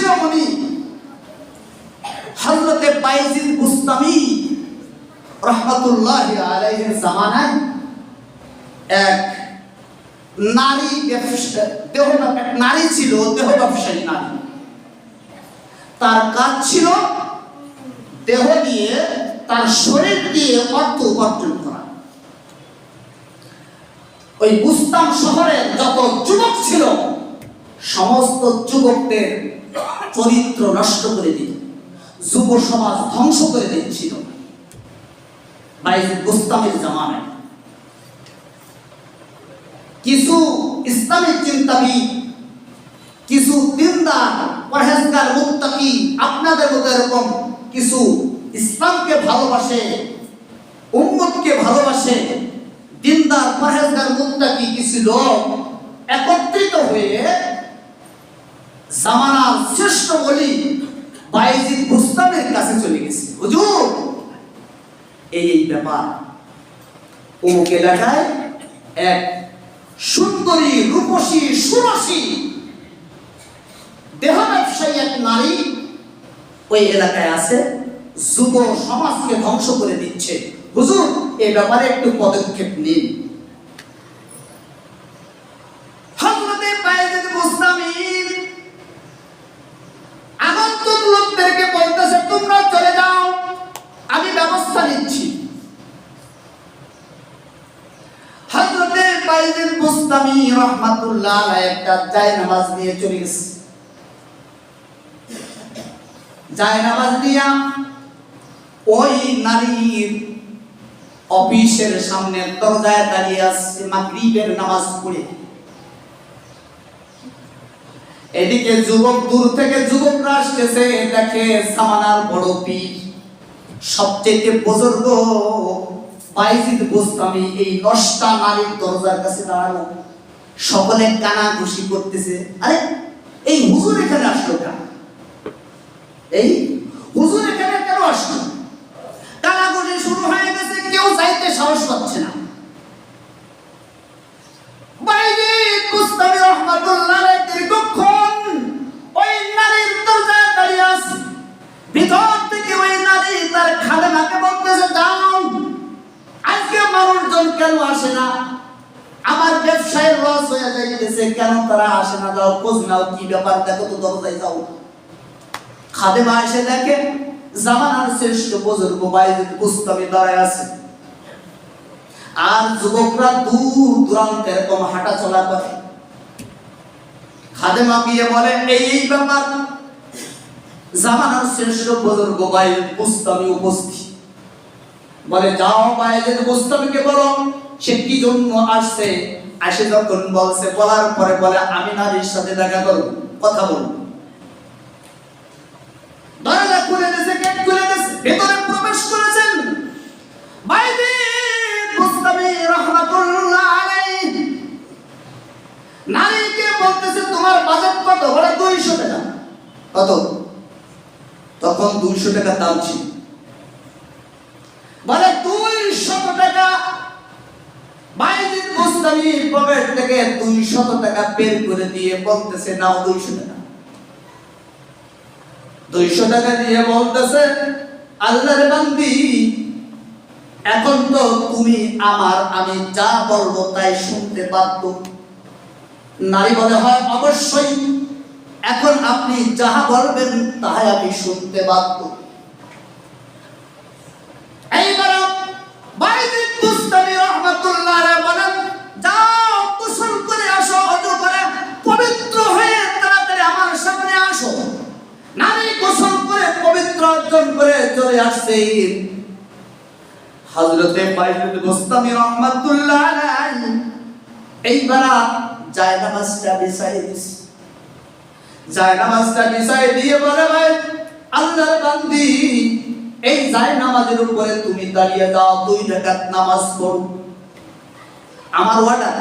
শিরোমণি হযরতে বাইজিদ বুস্তামি রাহমাতুল্লাহি আলাইহির জামানায় এক নারী নারী ছিল, দেহ ব্যবসায়ী নারী। তার কাজ ছিল দেহ দিয়ে, তার শরীর দিয়ে অর্থ উপার্জন করা। ওই বুস্তাম শহরের যত যুবক ছিল সমস্ত যুবকদের চরিত্র নষ্ট করে দিত, যুব সমাজ ধ্বংস করে দিচ্ছিল বাইজিদ বুস্তামির জামানায়। কিছু ইসলামিক চিন্তাবিদ, কিছু দিনদার পরহেজগার মুত্তাকি, আপনাদের মতো এরকম কিছু ইসলামকে ভালোবাসে, উম্মতকে ভালোবাসে, দিনদার পরহেজগার মুত্তাকি কিছু লোক একত্রিত হয়ে জামানার শ্রেষ্ঠ ওলি বাইজিদ বুস্তামির কাছে চলে গেছে। হুজুর, এই ব্যাপার, অমুক এলাকায় এক সুন্দরী, রূপসী, সুরসী, দেহ ব্যবসায়ী এক নারী ওই এলাকায় আছে, যুব সমাজকে ধ্বংস করে দিচ্ছে। হুজুর, এই ব্যাপারে একটু পদক্ষেপ নিন। হযরতে বাইজিদ বুস্তামি আগন্তুক লোকদেরকে বলতেছে, তোমরা চলে যাও, আমি ব্যবস্থা নিচ্ছি। হযরতে বাইজিদ বুস্তামি রাহমাতুল্লাহ আলাইহি একটা জায়নামাজ নিয়ে চলে গেছে। জায়নামাজ দিয়া ওই নারীর অফিসের সামনে দরজায় দাঁড়িয়ে আছে মাগরিবের নামাজ পড়ে। এদিকে যুবক, দূর থেকে যুবকরা আসতেছে, দেখে জামানার বড় পীর, সবচেয়ে বুজুর্গ বাইজিদ বুস্তামি এই নষ্টা নারীর দরজার কাছে দাঁড়ানো। সকলে কানাঘুষি করতেছে, আরে এই হুজুর এখানে আসলো কেন? এই হুজুর এখানে কেন আসলো? কানাঘুষি শুরু হয়ে গেছে, কেউ যাইতে সাহস পাচ্ছে না। বাইজিদ বুস্তামি রাহমাতুল্লাহ আলাইহি দীর্ঘক্ষণ ওই নারীর দরজায় দাঁড়িয়ে আছে। ভিতর থেকে ওই নারী তার খাদেমাকে বলতেছে, যাও, আজকে মানুষজন কেন আসে না? আমার ব্যবসায় লস হয়ে যাইতেছে, কেন তারা আসে না? যাও খোঁজ নাও, কি ব্যাপার, দেখো তো, দরজায় যাও। খাদেমা এসে দেখে জামানার শ্রেষ্ঠ বুজুর্গ বাইজিদ বুস্তামি দাঁড়ায় আছে, আর যুবকরা দূর দূরান্তে এরকম হাঁটা চলা করে। খাদেমা গিয়ে বলে, এই ব্যাপার, জামানার শ্রেষ্ঠ বুজুর্গ বাইজিদ বুস্তামি উপস্থিত। বলে, যাও বাইজিদ বুস্তামিকে বলো সে কি জন্য আসছে। আসে যখন বলছে, বলার পরে বলে, আমি নারীর সাথে দেখা করব, কথা বলব। দরজা খুলে দিয়েছে, গেট খুলে দিয়েছে, ভেতরে প্রবেশ করেছেন বাইজিদ বুস্তামি রাহমাতুল্লাহ আলাইহি। নারীকে বলতেছে, তোমার বাজেট কত? বলে 200 টাকা। কত? তখন 200 টাকা দাম ছিল। বলে 200 টাকা। বাইজিদ বুস্তামি পকেট থেকে 200 টাকা বের করে দিয়ে বলতেছে, নাও 200 টাকা। 200 টাকা দিয়ে বলতেছে, আল্লাহর বান্দি, এখন তো তুমি আমার, আমি যা বলবো তাই শুনতে বাধ্য। নারী বলে, হয় অবশ্যই, এখন আপনি যাহা বলবেন তাই আমি শুনতে বাধ্য। এইবার বাইজিদ বুস্তামি রাহমাতুল্লাহ আলাইহি বলেন, যাও গোসল করে আসো, ওযু করে পবিত্র হয়ে তাড়াতাড়ি আমার সামনে আসো। নারী গোসল করে পবিত্র অর্জন করে চলে আসছে। হযরতে বাইজিদ বুস্তামি রাহমাতুল্লাহ আলাইহি এইবার জায়নামাজটা বিছাই দিছে। জায়নামাজটা বিছাই দিয়ে বলে, ভাই আল্লাহর বান্দি, এই জায়নামাজের উপরে তুমি দাঁড়িয়ে যাও, 2 রাকাত নামাজ পড়ো। আমার ওয়ার্ডার,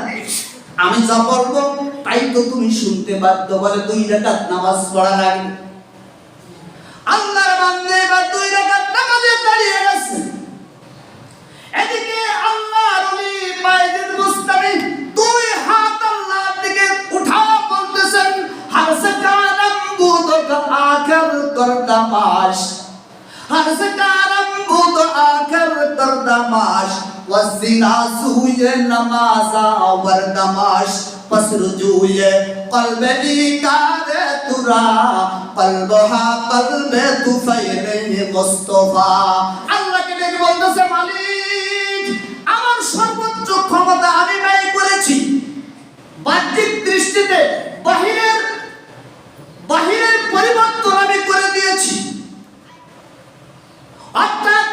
আমি যা বলবো তাই তো তুমি শুনতে বাধ্য। বলে 2 রাকাত নামাজ পড়া লাগবে। আল্লাহর বান্দা এবার 2 রাকাত নামাজে দাঁড়িয়ে গেছে। এদিকে আল্লাহর ওলি বাইজিদ বুস্তামি 2 হাত আল্লাহর দিকে উঠা বলতেছেন, হাসকালাম বুদকা दमाश, हर से कारंबू तो आखिर कर दमाश, वज़िना सूये नमाज़ा वर दमाश, पसरुजूये कल्ब इकारे तुरा, कल्बहा कल्ब तुफ़ैले मुस्तफा। अल्लाह के देख बोलते से मालिक, আমার সর্বোচ্চ ক্ষমতা আমি ব্যয় করেছি, বাহ্যিক দৃষ্টিতে বাহিরের পরিবর্তন আমি করে দিয়েছি, অর্থাৎ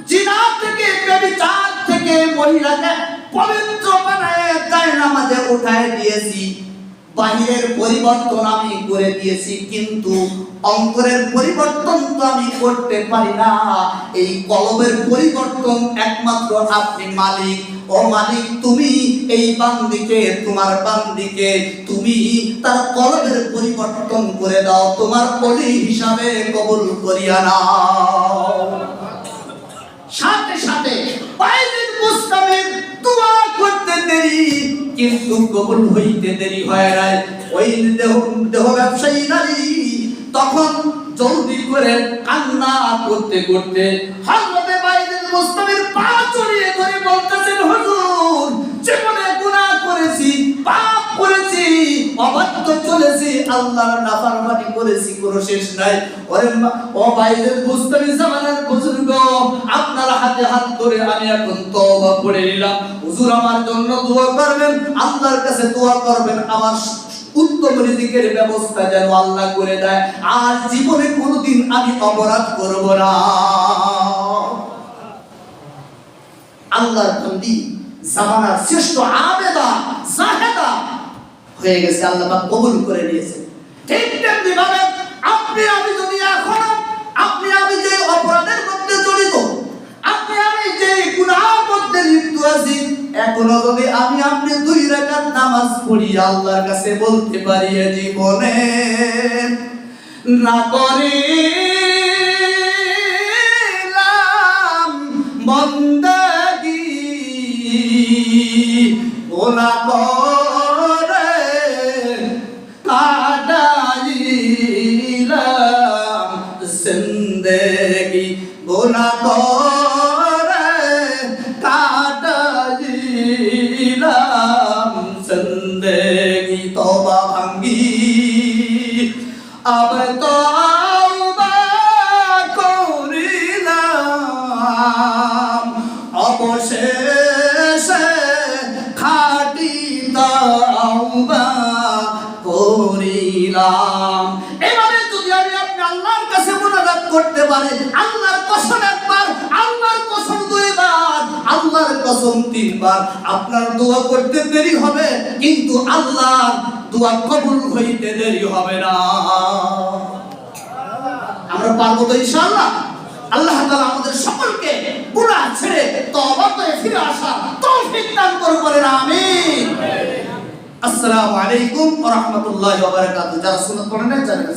জিনা থেকে ব্যভিচার থেকে মহিলাকে পবিত্র বানায় জায়নামাজে উঠায় দিয়েছি, বাহিরের পরিবর্তন আমি করে দিয়েছি, কিন্তু অন্তরের পরিবর্তন তো আমি করতে পারি না। এই কলবের পরিবর্তন একমাত্র আপনি মালিক। ও মালিক, তুমি এই বান্দিকে, তোমার বান্দিকে তুমি তার কলবের পরিবর্তন করে দাও, তোমার ওলি হিসাবে কবুল করিয়া নাও। সাথে সাথে বাইজিদ মুস্তামির দোয়া করতে দেরি, কিন্তু কবুল হইতে দেরি হয় নাই। ওই দেহ ব্যবসায়ী নারী তখন জলদি করে কান্না করতে করতে হযরতে বাইজিদ মুস্তামির পা জড়িয়ে ধরে বলতেছেন, হুজুর, জীবনে গুনাহ করেছি, পাপ করেছি, অবাধ্য চলেছি, আল্লাহর নাফরমানি করেছি, কোনো শেষ নাই। ও বাইজিদ মুস্তামির জামানার বুজুর্গ, আপনার হাতে হাত ধরে আমি এখন তওবা করে নিলাম, হুজুর আমার জন্য দোয়া করবেন, আল্লাহর কাছে দোয়া করবেন আমার উত্তম রিজিকের ব্যবস্থা যেন আল্লাহ করে দেয়, আর জীবনে কোনোদিন আমি অপরাধ করব না। আল্লাহর বান্দি জামানার শ্রেষ্ঠ আবেদা জাহেদা হয়ে গেছে, আল্লাহ পাক কবুল করে নিয়েছে। ঠিক তেমনি ভাবে আপনি আমি যদি এখনো আপনি আমি যে অপরাধের মধ্যে জড়িত, আপনি আমি যে গুনাহের মধ্যে লিপ্ত আছি, এখনো যদি আমি আপনি 2 রাকাত নামাজ পড়ি, আল্লাহর কাছে বলতে পারি জীবনে না করিলাম বন্দেগী, ওনা করে কাটাইলাম জিন্দেগি, ওনা করে কাটাইলাম জিন্দেগি। তওবা ভাঙ্গি আবে তওবা করিলাম, অবশেষে খাঁটি তওবা করিলাম। এবারে যদি আমি আপনি আল্লাহর কাছে মুনাজাত করতে পারি, আল্লাহর কসম একবার, আল্লাহর কসম 2 বার, আল্লাহর কসম 3 বার, আপনার দোয়া করতে দেরি হবে, কিন্তু আল্লাহর দোয়া কবুল হইতে দেরি হবে না। আমরা পারবো তো ইনশাআল্লাহ? আল্লাহ তাআলা আমাদের সকলকে গুনাহ ছেড়ে তওবাতে ফিরে আসা তৌফিক দান করুন, আমিন। আসসালামু আলাইকুম ওয়া রাহমাতুল্লাহি ওয়া বারাকাতুহু। যারা সুন্নাত পড়েন না জানেন।